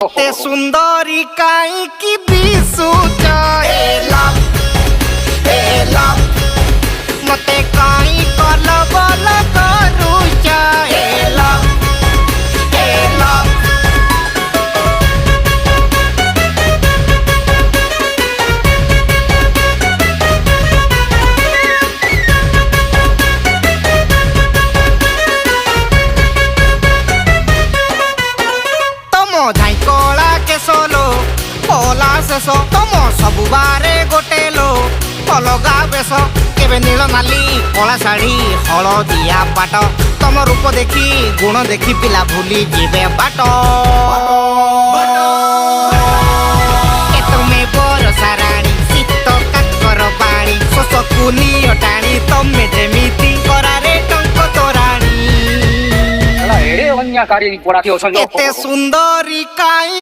ते सुंदरी काई की बिसुच मते काई कल बल करूच तम झाई कला केसलो पला शेष तम सबु बारे गोटे लो अलगा बेश केबे नील नाली कला शाढ़ी हलदिया पाट तम रूप देखी गुण देखी पिला भूली जीवे बाट तुमे बरसा राणी शीत काकर पाणी शोष कुनी टाणी तमे जेमिति करारे टंक तोराणी एड़े अन्य कार्य पड़ा के एते सुंदरी काई।